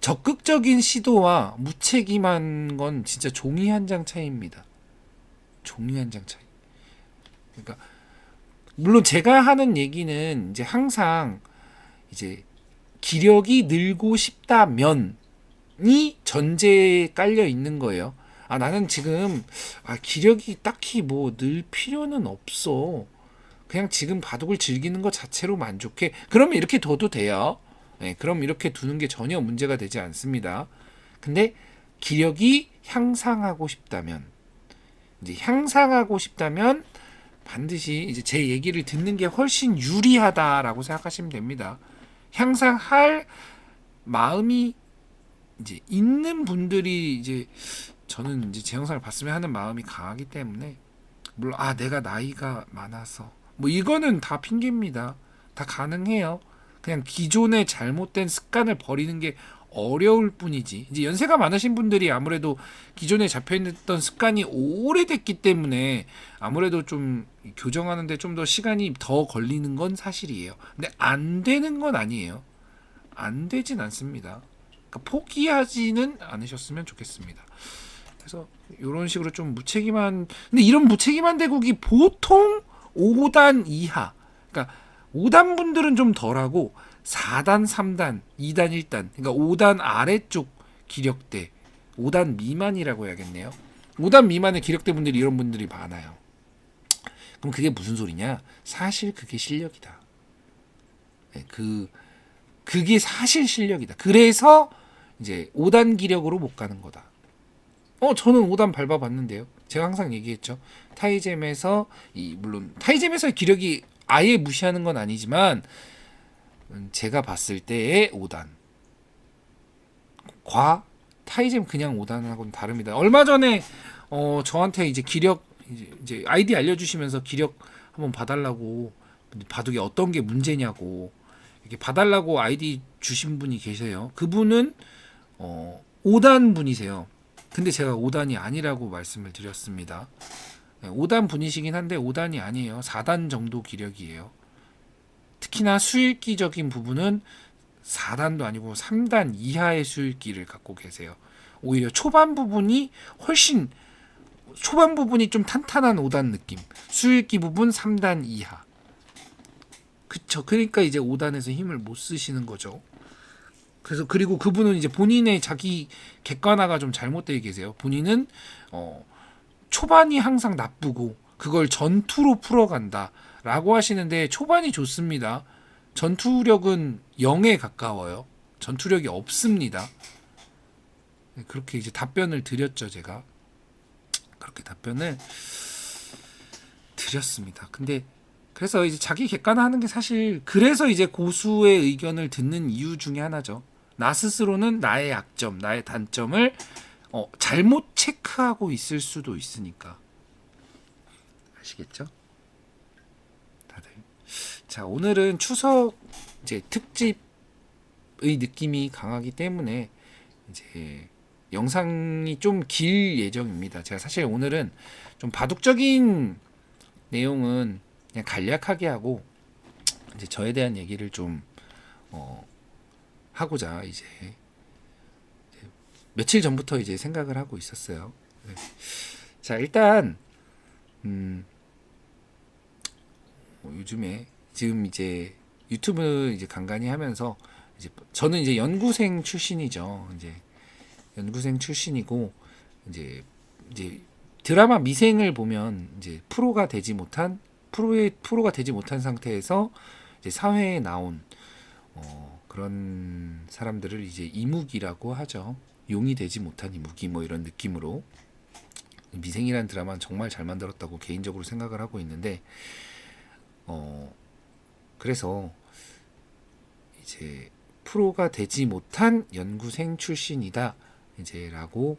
적극적인 시도와 무책임한 건 진짜 종이 한 장 차이입니다. 종이 한 장 차이. 그러니까 물론 제가 하는 얘기는 이제 항상 이제 기력이 늘고 싶다면이 전제에 깔려 있는 거예요. 아, 나는 지금 기력이 딱히 뭐 늘 필요는 없어. 그냥 지금 바둑을 즐기는 것 자체로 만족해. 그러면 이렇게 둬도 돼요. 네, 그럼 이렇게 두는 게 전혀 문제가 되지 않습니다. 근데 기력이 향상하고 싶다면, 이제 향상하고 싶다면 반드시 이제 제 얘기를 듣는 게 훨씬 유리하다라고 생각하시면 됩니다. 향상할 마음이 이제 있는 분들이 이제 저는 이제 제 영상을 봤으면 하는 마음이 강하기 때문에, 물론 내가 나이가 많아서 뭐 이거는 다 핑계입니다. 다 가능해요. 그냥 기존의 잘못된 습관을 버리는 게 어려울 뿐이지. 이제 연세가 많으신 분들이 아무래도 기존에 잡혀있던 습관이 오래됐기 때문에 아무래도 좀 교정하는데 좀 더 시간이 더 걸리는 건 사실이에요. 근데 안 되는 건 아니에요. 안 되진 않습니다. 그러니까 포기하지는 않으셨으면 좋겠습니다. 그래서 이런 식으로 좀 무책임한, 근데 이런 무책임한 대국이 보통 5단 이하, 그러니까 5단 분들은 좀 덜하고 4단, 3단, 2단, 1단, 그러니까 5단 아래쪽 기력대, 5단 미만이라고 해야겠네요. 5단 미만의 기력대 분들이 이런 분들이 많아요. 그럼 그게 무슨 소리냐? 사실 그게 실력이다. 네, 그게 사실 실력이다. 그래서 이제 5단 기력으로 못 가는 거다. 저는 5단 밟아봤는데요. 제가 항상 얘기했죠. 타이잼에서 물론 타이잼에서의 기력이 아예 무시하는 건 아니지만 제가 봤을 때의 5단과 타이잼 그냥 5단하고는 다릅니다. 얼마 전에 저한테 이제 기력 이제 아이디 알려주시면서 기력 한번 봐달라고, 바둑이 어떤 게 문제냐고 이렇게 봐달라고 아이디 주신 분이 계세요. 그분은 5단 분이세요. 근데 제가 5단이 아니라고 말씀을 드렸습니다. 5단 분이시긴 한데 5단이 아니에요. 4단 정도 기력이에요. 특히나 수읽기적인 부분은 4단도 아니고 3단 이하의 수읽기를 갖고 계세요. 오히려 초반 부분이 좀 탄탄한 5단 느낌. 수읽기 부분 3단 이하. 그쵸. 그러니까 이제 5단에서 힘을 못 쓰시는 거죠. 그래서 그리고 그분은 이제 본인의 자기 객관화가 좀 잘못되어 계세요. 본인은 초반이 항상 나쁘고 그걸 전투로 풀어간다라고 하시는데, 초반이 좋습니다. 전투력은 0에 가까워요. 전투력이 없습니다. 그렇게 이제 답변을 드렸죠. 제가 그렇게 답변을 드렸습니다. 근데 그래서 이제 자기 객관화하는 게 사실, 그래서 이제 고수의 의견을 듣는 이유 중에 하나죠. 나 스스로는 나의 약점, 나의 단점을 잘못 체크하고 있을 수도 있으니까. 아시겠죠? 다들. 자, 오늘은 추석 이제 특집의 느낌이 강하기 때문에 이제 영상이 좀 길 예정입니다. 제가 사실 오늘은 좀 바둑적인 내용은 그냥 간략하게 하고 이제 저에 대한 얘기를 좀 하고자 이제 며칠 전부터 이제 생각을 하고 있었어요. 네. 자, 일단 요즘에 지금 이제 유튜브 이제 간간히 하면서 이제 저는 이제 연구생 출신이죠. 이제 연구생 출신이고 이제 드라마 미생을 보면 이제 프로가 되지 못한 상태에서 이제 사회에 나온 그런 사람들을 이제 이무기라고 하죠. 용이 되지 못한 이무기 뭐 이런 느낌으로. 미생이라는 드라마는 정말 잘 만들었다고 개인적으로 생각을 하고 있는데, 그래서 이제 프로가 되지 못한 연구생 출신이다 이제라고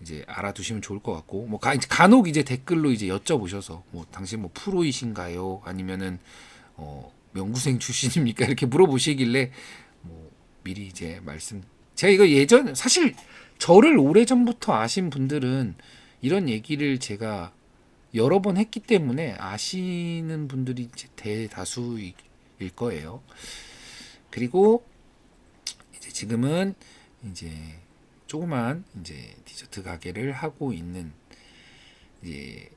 이제 알아두시면 좋을 것 같고, 뭐 간혹 이제 댓글로 이제 여쭤보셔서 뭐 당신 뭐 프로이신가요? 아니면은 연구생 출신입니까? 이렇게 물어보시길래 뭐 미리 이제 제가 이거 사실 저를 오래전부터 아신 분들은 이런 얘기를 제가 여러 번 했기 때문에 아시는 분들이 대다수일 거예요. 그리고 이제 지금은 이제 조그만 이제 디저트 가게를 하고 있는 이제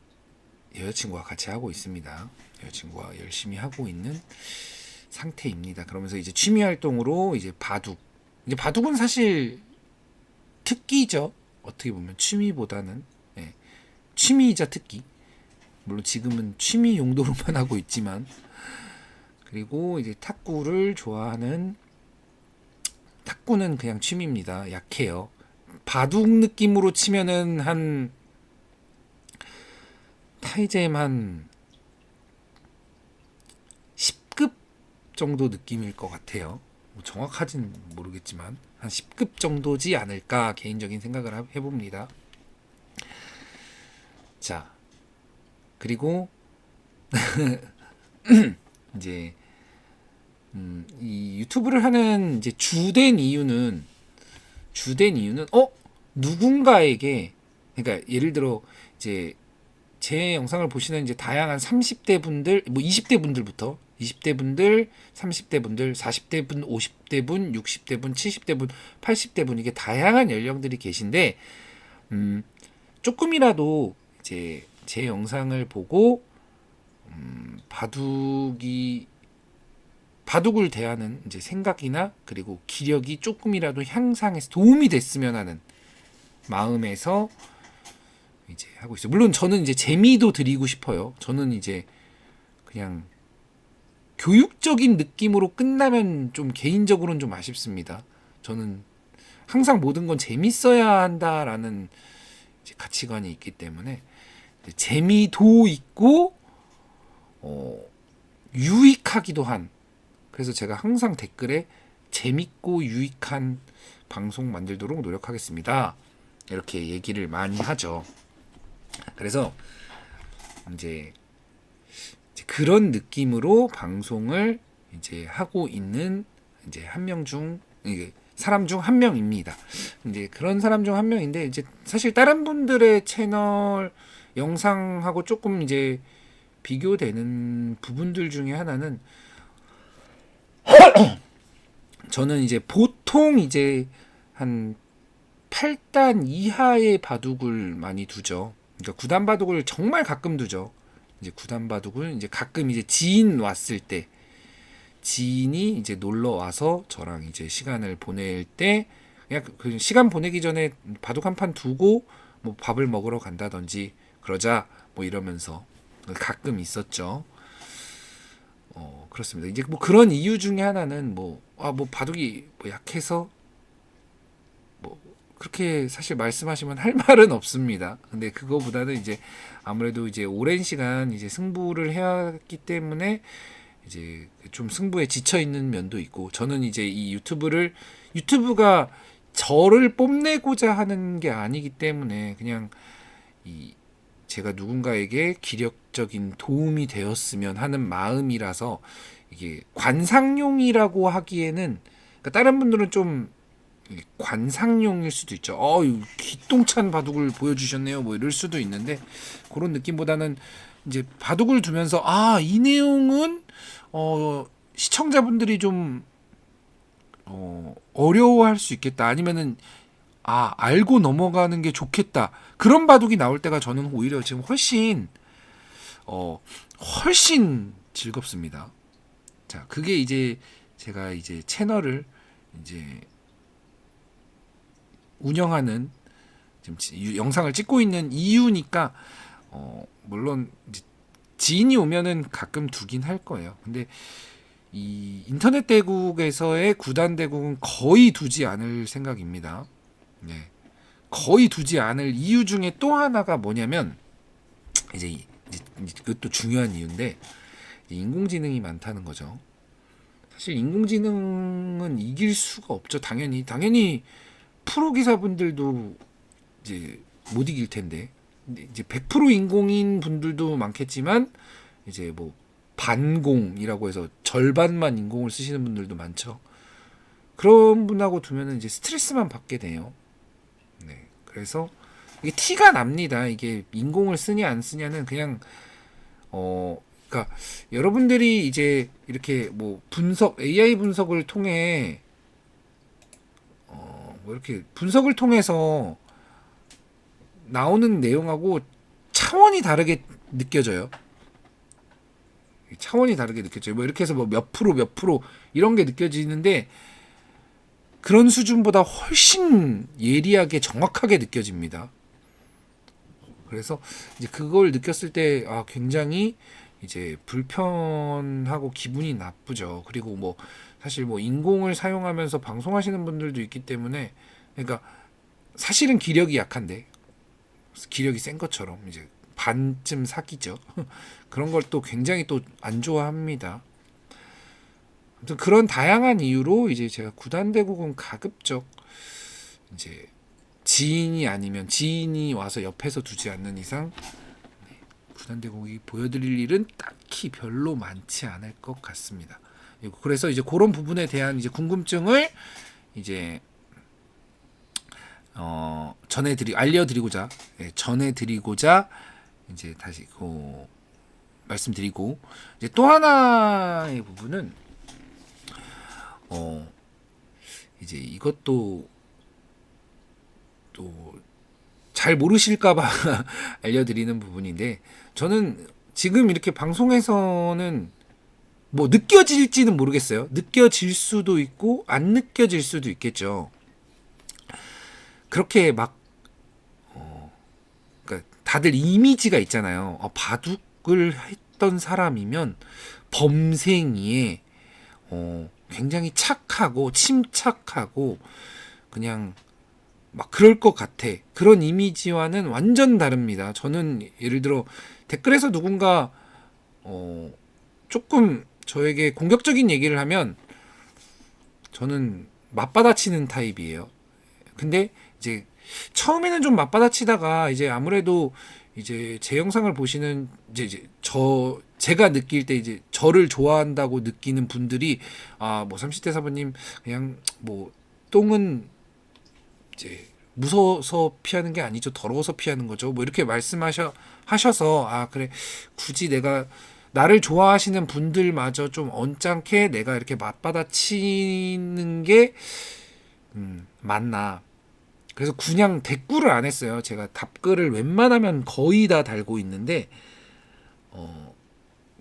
여자친구와 같이 하고 있습니다. 여자친구와 열심히 하고 있는 상태입니다. 그러면서 이제 취미 활동으로 이제 바둑. 이제 바둑은 사실 특기죠. 어떻게 보면 취미보다는 예, 취미이자 특기. 물론 지금은 취미 용도로만 하고 있지만 그리고 이제 탁구를 좋아하는 탁구는 그냥 취미입니다. 약해요. 바둑 느낌으로 치면은 한 타이젠 한 10급 정도 느낌일 것 같아요. 뭐 정확하진 모르겠지만 한 10급 정도지 않을까 개인적인 생각을 해봅니다. 자, 그리고 이제 이 유튜브를 하는 이제 주된 이유는 누군가에게, 그러니까 예를 들어 이제 제 영상을 보시는 이제 다양한 30대 분들, 뭐 20대 분들부터 20대 분들, 30대 분들, 40대 분, 50대 분, 60대 분, 70대 분, 80대 분, 이게 다양한 연령들이 계신데 조금이라도 이제 제 영상을 보고 바둑을 대하는 이제 생각이나 그리고 기력이 조금이라도 향상해서 도움이 됐으면 하는 마음에서 이제 하고 있어요. 물론 저는 이제 재미도 드리고 싶어요. 저는 이제 그냥 교육적인 느낌으로 끝나면 좀 개인적으로는 좀 아쉽습니다. 저는 항상 모든 건 재밌어야 한다라는 이제 가치관이 있기 때문에 재미도 있고 유익하기도 한, 그래서 제가 항상 댓글에 재밌고 유익한 방송 만들도록 노력하겠습니다. 이렇게 얘기를 많이 하죠. 그래서 이제 그런 느낌으로 방송을 이제 하고 있는 이제 사람 중 한 명입니다. 이제 그런 사람 중 한 명인데, 이제 사실 다른 분들의 채널 영상하고 조금 이제 비교되는 부분들 중에 하나는, 저는 이제 보통 이제 한 8단 이하의 바둑을 많이 두죠. 그러니까 9단 바둑을 정말 가끔 두죠. 이제 9단 바둑을 이제 가끔 이제 지인 왔을 때, 지인이 이제 놀러 와서 저랑 이제 시간을 보낼 때 그냥 그 시간 보내기 전에 바둑 한 판 두고 뭐 밥을 먹으러 간다든지 그러자 뭐 이러면서 가끔 있었죠. 그렇습니다. 이제 뭐 그런 이유 중에 하나는 뭐 바둑이 뭐 약해서 뭐 그렇게 사실 말씀하시면 할 말은 없습니다. 근데 그거보다는 이제 아무래도 이제 오랜 시간 이제 승부를 해왔기 때문에 이제 좀 승부에 지쳐 있는 면도 있고, 저는 이제 이 유튜브가 저를 뽐내고자 하는 게 아니기 때문에 그냥 이 제가 누군가에게 기력적인 도움이 되었으면 하는 마음이라서, 이게 관상용이라고 하기에는, 그러니까 다른 분들은 좀 관상용일 수도 있죠. 기똥찬 바둑을 보여주셨네요. 뭐 이럴 수도 있는데, 그런 느낌보다는 이제 바둑을 두면서 이 내용은 시청자분들이 좀 어려워할 수 있겠다. 아니면은 알고 넘어가는 게 좋겠다. 그런 바둑이 나올 때가 저는 오히려 지금 훨씬 즐겁습니다. 자, 그게 이제 제가 이제 채널을 이제 운영하는, 지금 영상을 찍고 있는 이유니까, 물론 이제 지인이 오면은 가끔 두긴 할 거예요. 근데 이 인터넷 대국에서의 구단 대국은 거의 두지 않을 생각입니다. 네. 거의 두지 않을 이유 중에 또 하나가 뭐냐면, 이제 그것도 중요한 이유인데, 인공지능이 많다는 거죠. 사실 인공지능은 이길 수가 없죠. 당연히 프로 기사분들도 이제 못 이길 텐데, 이제 100% 인공인 분들도 많겠지만, 이제 뭐 반공이라고 해서 절반만 인공을 쓰시는 분들도 많죠. 그런 분하고 두면은 이제 스트레스만 받게 돼요. 네. 그래서 이게 티가 납니다. 이게 인공을 쓰냐 안 쓰냐는 그냥 그러니까 여러분들이 이제 이렇게 뭐 AI 분석을 통해 뭐 이렇게 분석을 통해서 나오는 내용하고 차원이 다르게 느껴져요. 차원이 다르게 느껴져요. 뭐 이렇게 해서 뭐 몇 프로 이런 게 느껴지는데 그런 수준보다 훨씬 예리하게 정확하게 느껴집니다. 그래서 이제 그걸 느꼈을 때 굉장히 이제 불편하고 기분이 나쁘죠. 그리고 뭐 사실 뭐 인공을 사용하면서 방송하시는 분들도 있기 때문에 그러니까 사실은 기력이 약한데 기력이 센 것처럼 이제 반쯤 사기죠. 그런 걸 또 굉장히 또 안 좋아합니다. 아무튼 그런 다양한 이유로 이제 제가 구단대국은 가급적 이제 지인이 와서 옆에서 두지 않는 이상 구단대국이 보여드릴 일은 딱히 별로 많지 않을 것 같습니다. 그래서 이제 그런 부분에 대한 이제 궁금증을 이제 알려드리고자 이제 다시 말씀드리고 이제 또 하나의 부분은 이제 이것도 또 잘 모르실까봐 알려드리는 부분인데 저는 지금 이렇게 방송에서는 뭐 느껴질지는 모르겠어요. 느껴질 수도 있고 안 느껴질 수도 있겠죠. 그렇게 막 그러니까 다들 이미지가 있잖아요. 바둑을 했던 사람이면 범생이에 굉장히 착하고 침착하고 그냥 막 그럴 것 같아. 그런 이미지와는 완전 다릅니다. 저는 예를 들어 댓글에서 누군가 조금 저에게 공격적인 얘기를 하면 저는 맞받아치는 타입이에요. 근데 이제 처음에는 좀 맞받아치다가 이제 아무래도 이제 제 영상을 보시는 제가 느낄 때 이제 저를 좋아한다고 느끼는 분들이 뭐 30대 사부님 그냥 뭐 똥은 이제 무서워서 피하는 게 아니죠. 더러워서 피하는 거죠. 뭐 이렇게 하셔서 그래 굳이 내가 나를 좋아하시는 분들마저 좀 언짢게 내가 이렇게 맞받아치는 게 맞나. 그래서 그냥 댓글을 안 했어요. 제가 답글을 웬만하면 거의 다 달고 있는데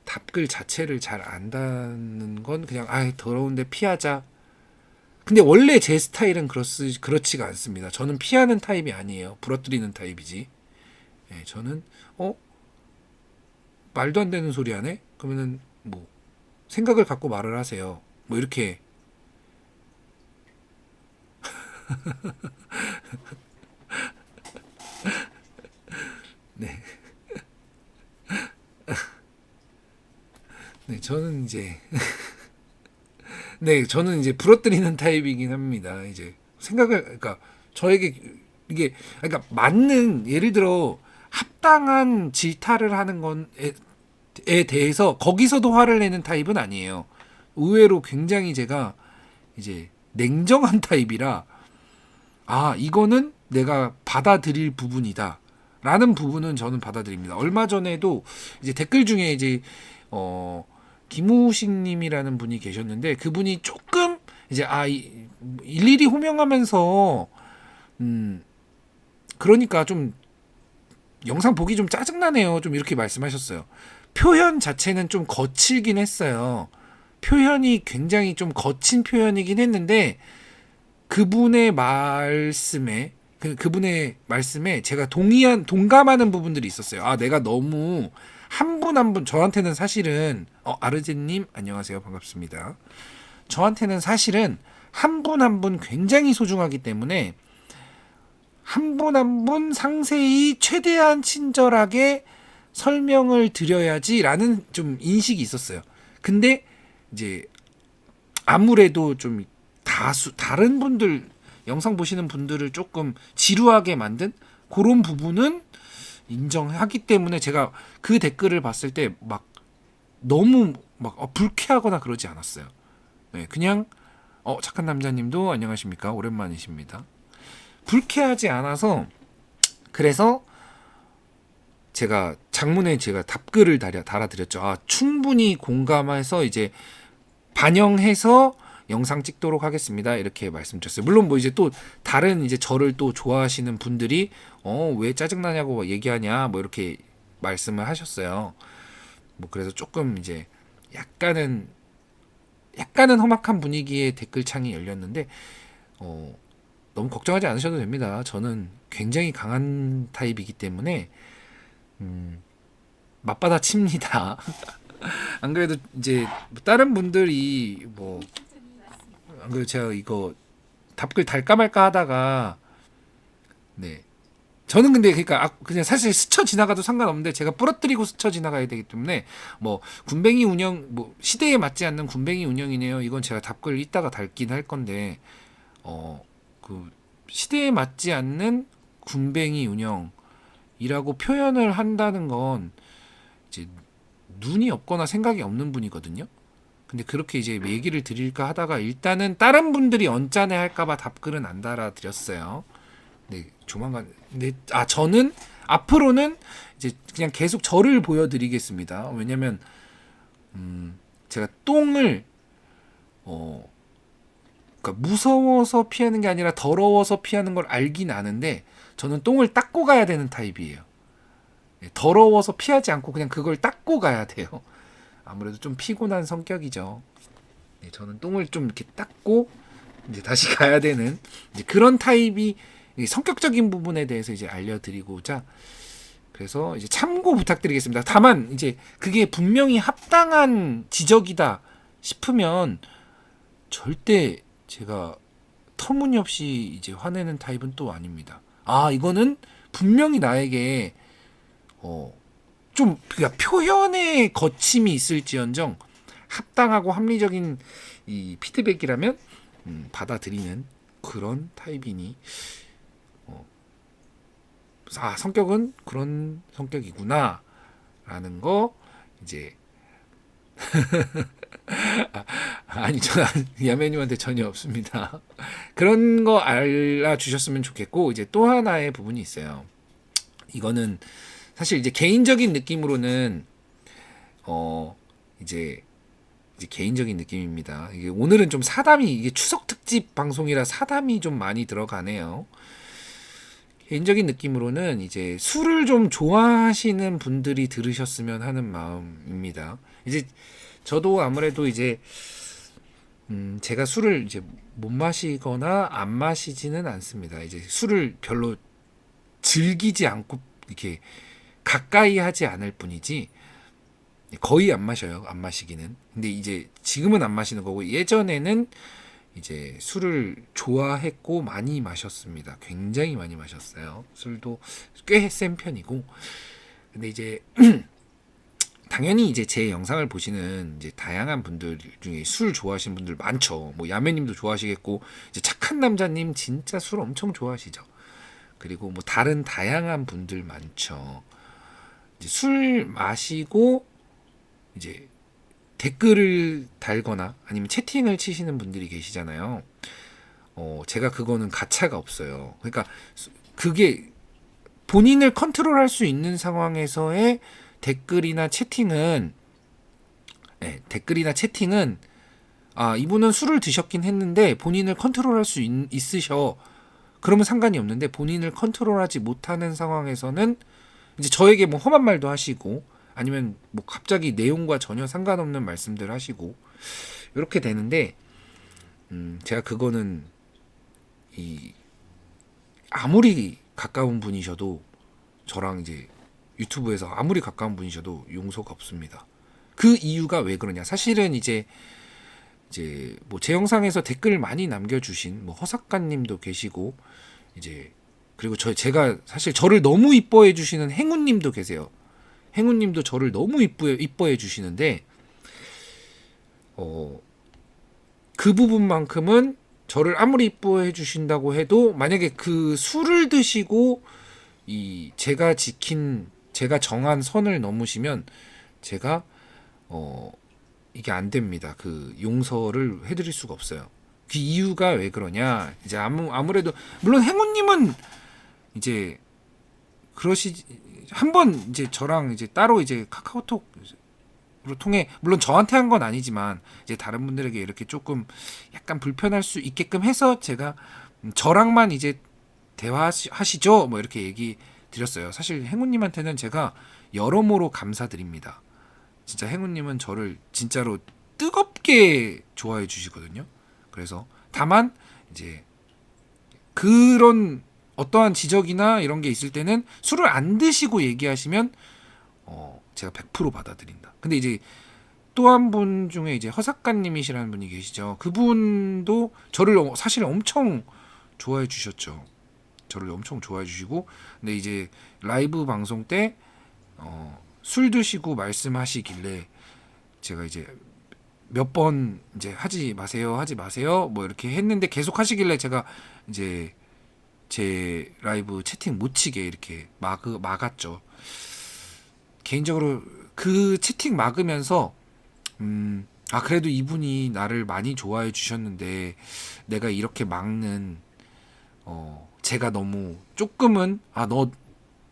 답글 자체를 잘 안 다는 건 그냥 더러운데 피하자. 근데 원래 제 스타일은 그렇지가 않습니다. 저는 피하는 타입이 아니에요. 부러뜨리는 타입이지. 네, 저는 말도 안 되는 소리 하네? 그러면은 뭐 생각을 갖고 말을 하세요. 뭐 이렇게 네. 네, 저는 이제 저는 이제 부러뜨리는 타입이긴 합니다. 이제 그러니까 저에게 이게 그러니까 맞는 예를 들어 합당한 질타를 하는 건에 대해서 거기서도 화를 내는 타입은 아니에요. 의외로 굉장히 제가 이제 냉정한 타입이라 이거는 내가 받아들일 부분이다. 라는 부분은 저는 받아들입니다. 얼마 전에도 이제 댓글 중에 이제 김우식님이라는 분이 계셨는데 그분이 조금 이제 일일이 호명하면서 그러니까 좀 영상 보기 좀 짜증나네요. 좀 이렇게 말씀하셨어요. 표현 자체는 좀 거칠긴 했어요. 표현이 굉장히 좀 거친 표현이긴 했는데 그분의 말씀에 제가 동감하는 부분들이 있었어요. 내가 너무 한 분 한 분 저한테는 사실은 아르제님 안녕하세요. 반갑습니다. 저한테는 사실은 한 분 한 분 굉장히 소중하기 때문에 한 분 한 분 상세히 최대한 친절하게 설명을 드려야지라는 좀 인식이 있었어요. 근데 이제 아무래도 좀 다른 분들 영상 보시는 분들을 조금 지루하게 만든 그런 부분은 인정하기 때문에 제가 그 댓글을 봤을 때 막 너무 막 불쾌하거나 그러지 않았어요. 네, 그냥 착한 남자님도 안녕하십니까? 오랜만이십니다. 불쾌하지 않아서 그래서 제가 장문에 제가 답글을 달아드렸죠. 충분히 공감해서 이제 반영해서 영상 찍도록 하겠습니다. 이렇게 말씀드렸어요. 물론 뭐 이제 또 다른 이제 저를 또 좋아하시는 분들이 왜 짜증나냐고 얘기하냐 뭐 이렇게 말씀을 하셨어요. 뭐 그래서 조금 이제 약간은 험악한 분위기의 댓글창이 열렸는데 너무 걱정하지 않으셔도 됩니다. 저는 굉장히 강한 타입이기 때문에 맞받아 칩니다. 안 그래도 이제 다른 분들이 뭐 안 그래도 제가 이거 답글 달까 말까 하다가 네 저는 근데 그러니까 그냥 사실 스쳐 지나가도 상관없는데 제가 부러뜨리고 스쳐 지나가야 되기 때문에 뭐 군뱅이 운영 뭐 시대에 맞지 않는 군뱅이 운영이네요. 이건 제가 답글 이따가 달긴 할 건데 그 시대에 맞지 않는 군뱅이 운영이라고 표현을 한다는 건 이제 눈이 없거나 생각이 없는 분이거든요. 근데 그렇게 이제 얘기를 드릴까 하다가 일단은 다른 분들이 언짢아 할까봐 답글은 안 달아드렸어요. 네, 조만간. 근데 저는 앞으로는 이제 그냥 계속 저를 보여드리겠습니다. 왜냐면 제가 똥을 그러니까 무서워서 피하는 게 아니라 더러워서 피하는 걸 알긴 아는데 저는 똥을 닦고 가야 되는 타입이에요. 네, 더러워서 피하지 않고 그냥 그걸 닦고 가야 돼요. 아무래도 좀 피곤한 성격이죠. 네, 저는 똥을 좀 이렇게 닦고 이제 다시 가야 되는 이제 그런 타입이 성격적인 부분에 대해서 이제 알려드리고자 그래서 이제 참고 부탁드리겠습니다. 다만 이제 그게 분명히 합당한 지적이다 싶으면 절대 제가 터무니없이 이제 화내는 타입은 또 아닙니다. 이거는 분명히 나에게 좀 그러니까 표현의 거침이 있을지언정 합당하고 합리적인 이 피드백이라면 받아들이는 그런 타입이니 성격은 그런 성격이구나 라는 거 이제 아니 저는 야매님한테 전혀 없습니다. 그런 거 알아주셨으면 좋겠고 이제 또 하나의 부분이 있어요. 이거는 사실 이제 개인적인 느낌으로는 이제 개인적인 느낌입니다. 이게 오늘은 좀 사담이 이게 추석 특집 방송이라 사담이 좀 많이 들어가네요. 개인적인 느낌으로는 이제 술을 좀 좋아하시는 분들이 들으셨으면 하는 마음입니다. 이제 저도 아무래도 이제 제가 술을 이제 못 마시거나 안 마시지는 않습니다. 이제 술을 별로 즐기지 않고 이렇게 가까이 하지 않을 뿐이지 거의 안 마셔요. 안 마시기는. 근데 이제 지금은 안 마시는 거고 예전에는 이제 술을 좋아했고 많이 마셨습니다. 굉장히 많이 마셨어요. 술도 꽤 센 편이고. 근데 이제 당연히 이제 제 영상을 보시는 이제 다양한 분들 중에 술 좋아하시는 분들 많죠. 뭐 야매님도 좋아하시겠고 이제 착한 남자님 진짜 술 엄청 좋아하시죠. 그리고 뭐 다른 다양한 분들 많죠. 이제 술 마시고 이제 댓글을 달거나 아니면 채팅을 치시는 분들이 계시잖아요. 제가 그거는 가차가 없어요. 그러니까 그게 본인을 컨트롤할 수 있는 상황에서의 댓글이나 채팅은 이분은 술을 드셨긴 했는데 본인을 컨트롤할 수 있으셔. 그러면 상관이 없는데 본인을 컨트롤하지 못하는 상황에서는 이제 저에게 뭐 험한 말도 하시고 아니면 뭐 갑자기 내용과 전혀 상관없는 말씀들 하시고 이렇게 되는데 제가 그거는 아무리 가까운 분이셔도 저랑 이제 유튜브에서 아무리 가까운 분이셔도 용서가 없습니다. 그 이유가 왜 그러냐? 사실은 이제 뭐 제 영상에서 댓글 많이 남겨주신 뭐 허삭가님도 계시고 이제 그리고 제가 사실 저를 너무 이뻐해 주시는 행운님도 계세요. 행운님도 저를 너무 이뻐해 주시는데 그 부분만큼은 저를 아무리 이뻐해 주신다고 해도 만약에 그 술을 드시고 제가 정한 선을 넘으시면 제가 이게 안 됩니다. 그 용서를 해드릴 수가 없어요. 그 이유가 왜 그러냐? 이제 아무래도 물론 행운님은 이제 한번 이제 저랑 이제 따로 이제 카카오톡으로 통해 물론 저한테 한 건 아니지만 이제 다른 분들에게 이렇게 조금 약간 불편할 수 있게끔 해서 제가 저랑만 이제 대화하시죠 뭐 이렇게 얘기 드렸어요. 사실 행운님한테는 제가 여러모로 감사드립니다. 진짜 행운님은 저를 진짜로 뜨겁게 좋아해 주시거든요. 그래서 다만 이제 그런 어떠한 지적이나 이런 게 있을 때는 술을 안 드시고 얘기하시면 제가 100% 받아들인다. 근데 이제 또 한 분 중에 이제 허삭가님이시라는 분이 계시죠. 그분도 저를 사실 엄청 좋아해 주셨죠. 저를 엄청 좋아해 주시고, 근데 이제 라이브 방송 때 술 드시고 말씀하시길래 제가 이제 몇 번 이제 하지 마세요 뭐 이렇게 했는데 계속 하시길래 제가 이제 제 라이브 채팅 못 치게 이렇게 막았죠. 개인적으로 그 채팅 막으면서 그래도 이분이 나를 많이 좋아해 주셨는데 내가 이렇게 막는 제가 너무 조금은 너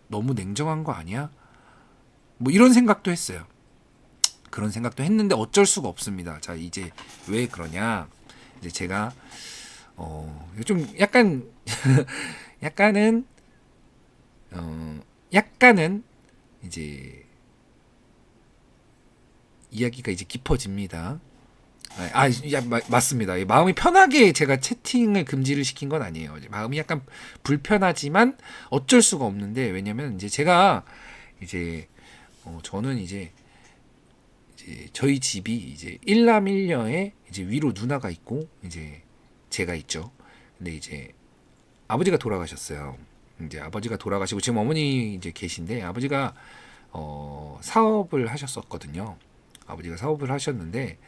너무 냉정한 거 아니야? 뭐 이런 생각도 했어요. 그런 생각도 했는데 어쩔 수가 없습니다. 자, 이제 왜 그러냐? 이제 제가 좀 약간 약간은 약간은 이제 이야기가 이제 깊어집니다. 맞습니다. 마음이 편하게 제가 채팅을 금지를 시킨 건 아니에요. 마음이 약간 불편하지만 어쩔 수가 없는데 왜냐면 이제 제가 이제 저는 이제 저희 집이 이제 일남일녀에 이제 위로 누나가 있고 이제 제가 있죠. 근데 이제 아버지가 돌아가셨어요. 이제 아버지가 돌아가시고 지금 어머니 이제 계신데 아버지가 사업을 하셨었거든요. 아버지가 사업을 하셨는데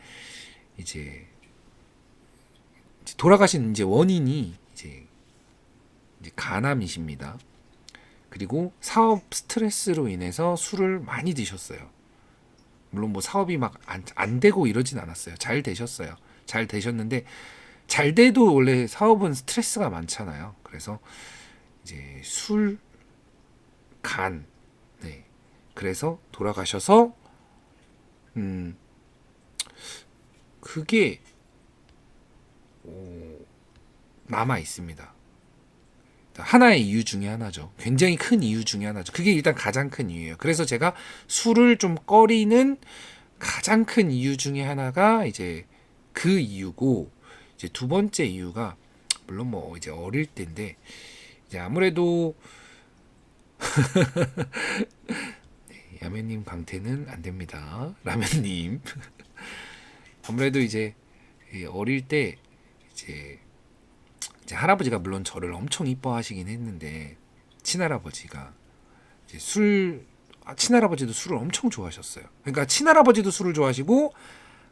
이제 돌아가신 이제 원인이 이제 간암이십니다. 그리고 사업 스트레스로 인해서 술을 많이 드셨어요. 물론 뭐 사업이 막 안 되고 이러진 않았어요. 잘 되셨어요. 잘 되셨는데 잘 돼도 원래 사업은 스트레스가 많잖아요. 그래서 이제 술, 간, 네. 그래서 돌아가셔서 그게 남아 있습니다. 하나의 이유 중에 하나죠. 굉장히 큰 이유 중에 하나죠. 그게 일단 가장 큰 이유예요. 그래서 제가 술을 좀 꺼리는 가장 큰 이유 중에 하나가 이제 그 이유고, 이제 두 번째 이유가 물론 뭐 이제 어릴 때인데 이제 아무래도 야매님 강퇴는 안 됩니다. 라면님 아무래도 이제 어릴 때 이제 할아버지가 물론 저를 엄청 이뻐하시긴 했는데 친할아버지가 이제 친할아버지도 술을 엄청 좋아하셨어요. 그러니까 친할아버지도 술을 좋아하시고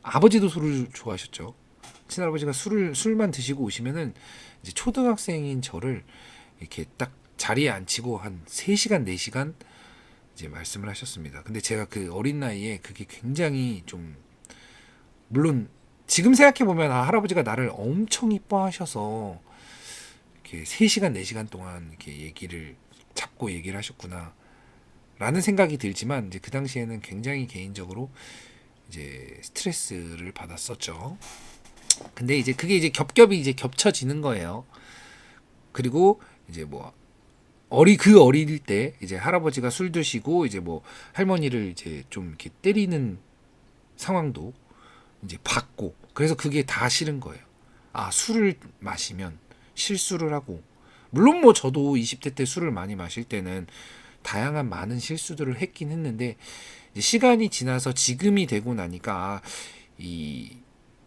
아버지도 술을 좋아하셨죠. 친할아버지가 술만 드시고 오시면은 이제 초등학생인 저를 이렇게 딱 자리에 앉히고 한 3시간 4시간 이제 말씀을 하셨습니다. 근데 제가 그 어린 나이에 그게 굉장히 좀 물론 지금 생각해 보면 할아버지가 나를 엄청 이뻐하셔서 이렇게 3시간 4시간 동안 이렇게 잡고 얘기를 하셨구나 라는 생각이 들지만 이제 그 당시에는 굉장히 개인적으로 이제 스트레스를 받았었죠. 근데 이제 그게 이제 겹겹이 이제 겹쳐지는 거예요. 그리고 이제 뭐 어릴 때 이제 할아버지가 술 드시고 이제 뭐 할머니를 이제 좀 이렇게 때리는 상황도 이제 봤고 그래서 그게 다 싫은 거예요. 술을 마시면 실수를 하고 물론 뭐 저도 20대 때 술을 많이 마실 때는 다양한 많은 실수들을 했긴 했는데 이제 시간이 지나서 지금이 되고 나니까 이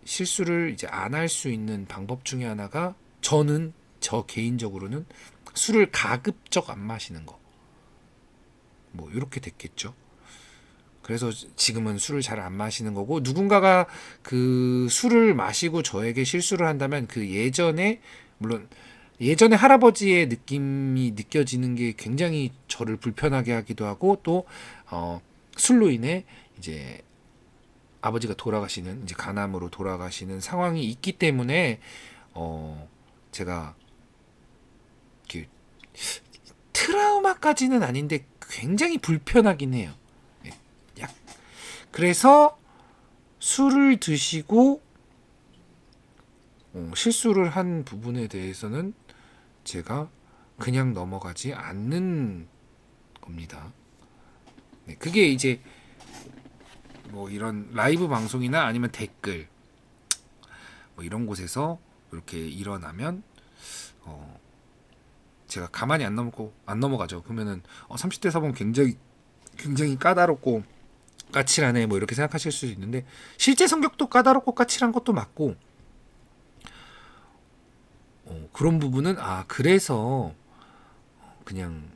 실수를 이제 안 할 수 있는 방법 중에 하나가 저 개인적으로는 술을 가급적 안 마시는 거. 뭐 이렇게 됐겠죠. 그래서 지금은 술을 잘 안 마시는 거고 누군가가 그 술을 마시고 저에게 실수를 한다면 그 물론 예전에 할아버지의 느낌이 느껴지는 게 굉장히 저를 불편하게 하기도 하고 또 술로 인해 이제 아버지가 돌아가시는 이제 간암으로 돌아가시는 상황이 있기 때문에 제가 이렇게 트라우마까지는 아닌데 굉장히 불편하긴 해요. 그래서 술을 드시고 실수를 한 부분에 대해서는 제가 그냥 넘어가지 않는 겁니다. 네, 그게 이제 뭐 이런 라이브 방송이나 아니면 댓글 뭐 이런 곳에서 이렇게 일어나면 제가 가만히 안 넘어가죠. 그러면은 30대 사범 굉장히 까다롭고 까칠하네 뭐 이렇게 생각하실 수 있는데, 실제 성격도 까다롭고 까칠한 것도 맞고 그런 부분은 그래서 그냥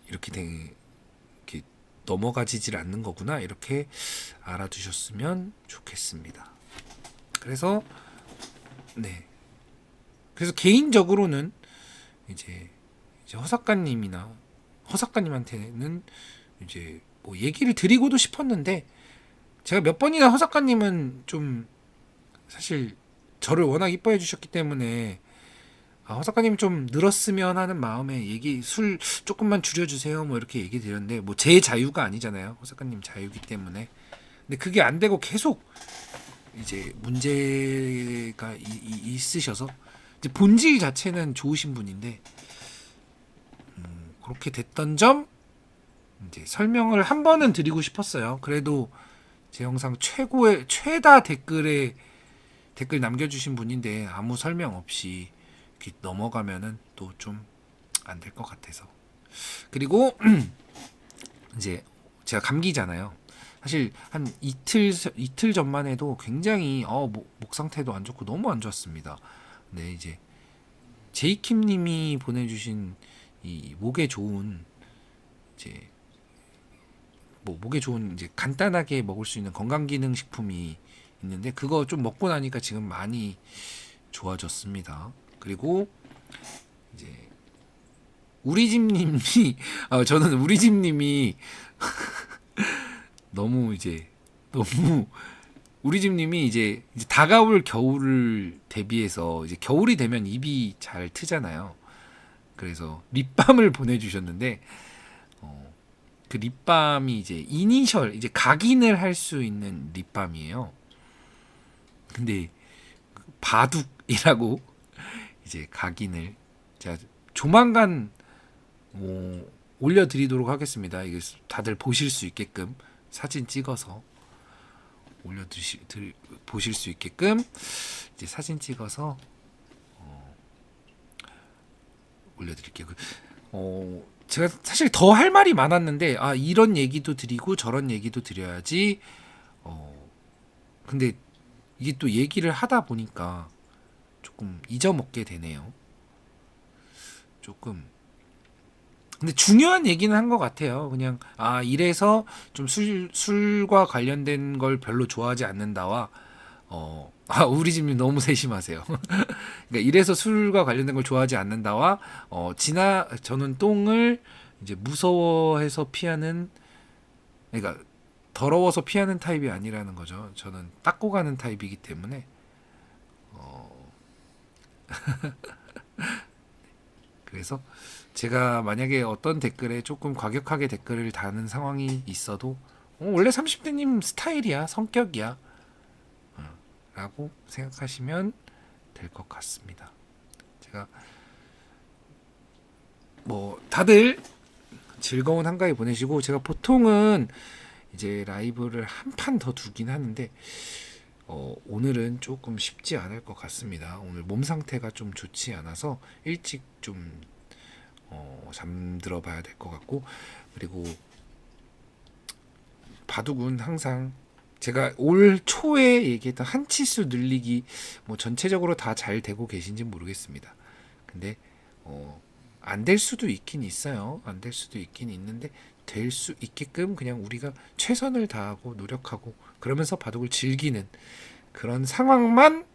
이렇게 넘어가지질 않는 거구나, 이렇게 알아두셨으면 좋겠습니다. 그래서 네, 그래서 개인적으로는 이제 허작가님한테는 이제 뭐 얘기를 드리고도 싶었는데, 제가 몇 번이나 허작가님은 좀 사실 저를 워낙 이뻐해 주셨기 때문에 허작가님 좀 늘었으면 하는 마음에 술 조금만 줄여주세요 뭐 이렇게 얘기 드렸는데, 뭐 제 자유가 아니잖아요, 허작가님 자유기 때문에. 근데 그게 안 되고 계속 이제 문제가 있으셔서, 이제 본질 자체는 좋으신 분인데 그렇게 됐던 점 이제 설명을 한 번은 드리고 싶었어요. 그래도 제 영상 최다 댓글 남겨주신 분인데 아무 설명 없이 이렇게 넘어가면은 또 좀 안 될 것 같아서. 그리고 이제 제가 감기잖아요. 사실 한 이틀 전만 해도 굉장히 목 상태도 안 좋고 너무 안 좋았습니다. 근데 이제 제이킴님이 보내주신 이 목에 좋은 이제 간단하게 먹을 수 있는 건강기능식품이 있는데, 그거 좀 먹고 나니까 지금 많이 좋아졌습니다. 그리고 이제 우리집님이 저는 우리집님이 너무 우리집님이 이제 다가올 겨울을 대비해서 이제 겨울이 되면 입이 잘 트잖아요. 그래서 립밤을 보내주셨는데 그 립밤이 이제 이제 각인을 할 수 있는 립밤이에요. 근데 바둑이라고 이제 각인을 제가 조만간 올려드리도록 하겠습니다. 이게 다들 보실 수 있게끔 사진 찍어서 보실 수 있게끔 이제 사진 찍어서 올려드릴게요. 제가 사실 더 할 말이 많았는데 이런 얘기도 드리고 저런 얘기도 드려야지. 근데 이게 또 얘기를 하다 보니까 조금 잊어먹게 되네요. 조금. 근데 중요한 얘기는 한 것 같아요. 그냥 이래서 좀 술과 관련된 걸 별로 좋아하지 않는다와 우리 집님 너무 세심하세요. 그러니까 이래서 술과 관련된 걸 좋아하지 않는다와 저는 똥을 이제 무서워해서 피하는, 그러니까 더러워서 피하는 타입이 아니라는 거죠. 저는 닦고 가는 타입이기 때문에 그래서 제가 만약에 어떤 댓글에 조금 과격하게 댓글을 다는 상황이 있어도 원래 30대님 스타일이야, 성격이야 라고 생각하시면 될 것 같습니다. 제가 뭐 다들 즐거운 한가위 보내시고, 제가 보통은 이제 라이브를 한 판 더 두긴 하는데 오늘은 조금 쉽지 않을 것 같습니다. 오늘 몸 상태가 좀 좋지 않아서 일찍 좀 잠들어 봐야 될 것 같고, 그리고 바둑은 항상 제가 올 초에 얘기했던 한 치수 늘리기 뭐 전체적으로 다 잘 되고 계신지 모르겠습니다. 근데 안 될 수도 있긴 있어요. 안 될 수도 있긴 있는데 될 수 있게끔 그냥 우리가 최선을 다하고 노력하고 그러면서 바둑을 즐기는 그런 상황만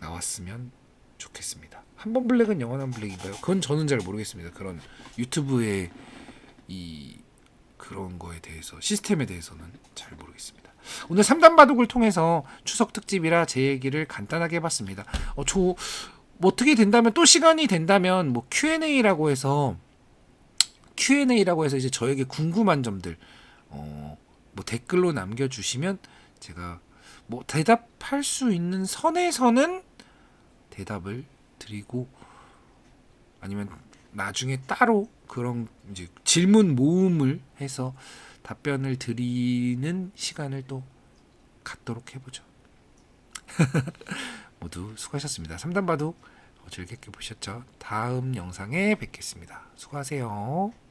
나왔으면 좋겠습니다. 한 번 블랙은 영원한 블랙인가요? 그건 저는 잘 모르겠습니다. 그런 유튜브의 그런 거에 대해서, 시스템에 대해서는 잘 모르겠습니다. 오늘 3단 바둑을 통해서 추석 특집이라 제 얘기를 간단하게 해봤습니다. 뭐 어떻게 된다면, 또 시간이 된다면 뭐 Q&A라고 해서 이제 저에게 궁금한 점들 뭐 댓글로 남겨주시면 제가 뭐 대답할 수 있는 선에서는 대답을 드리고, 아니면 나중에 따로 그런 이제 질문 모음을 해서 답변을 드리는 시간을 또 갖도록 해보죠. 모두 수고하셨습니다. 3단 바둑 즐겁게 보셨죠? 다음 영상에 뵙겠습니다. 수고하세요.